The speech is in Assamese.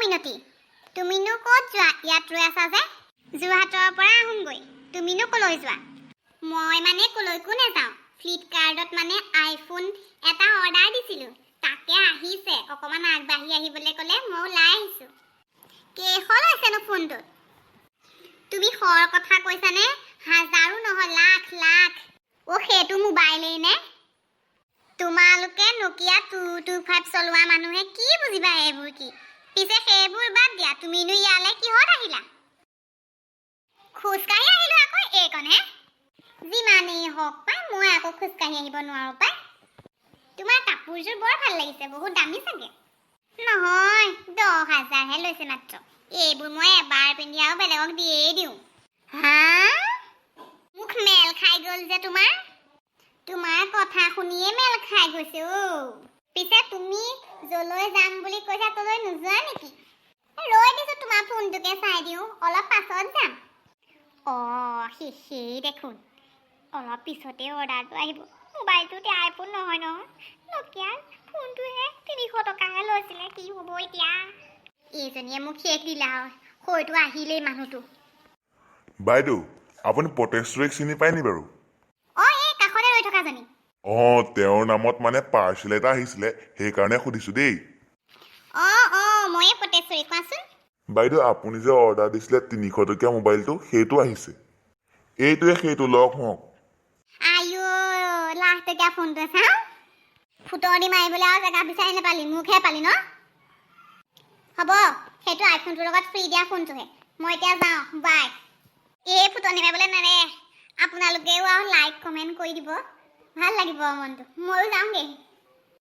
মিনতি তুমিনো ক'ত যোৱা ইয়াত ৰৈ আছা যে যোৰহাটৰ পৰা আহোঁগৈ তুমিনো ক'লৈ যোৱা মই মানে ক'লৈকো নাযাওঁ ফ্লিপকাৰ্টত মানে আইফোন এটা অৰ্ডাৰ দিছিলোঁ তাকে আহিছে অকণমান আগবাঢ়ি আহিবলৈ ক'লে মই ওলাই আহিছোঁ কেইশ লৈছেনো ফোনটোত তুমি সৰ কথা কৈছানে হাজাৰো নহয় লাখ লাখ সেইটো মোবাইলেই নে তোমালোকে নকিয়া 225 চলোৱা মানুহে কি বুজিবা এইবোৰ কি পিছে সেইবোৰ বাদ দিয়া তুমিনো ইয়ালৈ কিহত আহিলা খোজকাঢ়ি আহিলো আকৌ এইকণহে যিমানেই হওক পাই মই আকৌ খোজকাঢ়ি আহিব নোৱাৰোঁ পাই তোমাৰ কাপোৰযোৰ বৰ ভাল লাগিছে বহুত দামী চাগে নহয় 10,000হে লৈছে মাত্ৰ এইবোৰ মই এবাৰ পিন্ধি আৰু বেলেগক দিয়েই দিওঁ হা মুখ মেল খাই গ'ল যে তোমাৰ কথা শুনিয়ে মেল খাই গৈছে পিছে তুমি যলৈ যাম বুলি কৈছা তলৈ নোযোৱা নেকি ৰৈ দিছো তোমাৰ ফোনটোকে চাই দিওঁ অলপ পাছত যাম সেই দেখোন অলপ পিছতে অৰ্ডাৰটো আহিব মোবাইলটোতে আইফোন নহয় নকিয়াৰ ফোনটোহে 300 টকাহে লৈছিলে কি হ'ব এতিয়া এইজনীয়ে মোক শেষ দিলা হয়তো আহিলেই মানুহটো বাইদেউ আপুনি পটেশ্বৰীক চিনি পায় নি বাৰু এই কাষতে ৰৈ থকাজনী তেওঁৰ নামত মানে পাৰ্চেল এটা আহিছিলে সেইকাৰণে সুধিছোঁ দেই ময়ে পটেশ্বৰী কোৱাচোন বাইদেউ আপুনি যে অৰ্ডাৰ দিছিলে 300 টকীয়া মোবাইলটো সেইটো আহিছে এইটোৱে সেইটো লওক হওক লাখ টকীয়া ফোনটো চাওঁ ফুটৰ দি মাৰিবলৈ আৰু জেগা বিচাৰি নাপালি মোকহে পালি ন হ'ব সেইটো আইফোনটোৰ লগত ফ্ৰী দিয়া ফোনটোহে মই এতিয়া যাওঁ বাই এই ফুটনি মাৰিবলৈ নেৰে আপোনালোকেও আৰু লাইক কমেণ্ট কৰি দিব ভাল লাগিব মনটো ময়ো যাওঁগৈ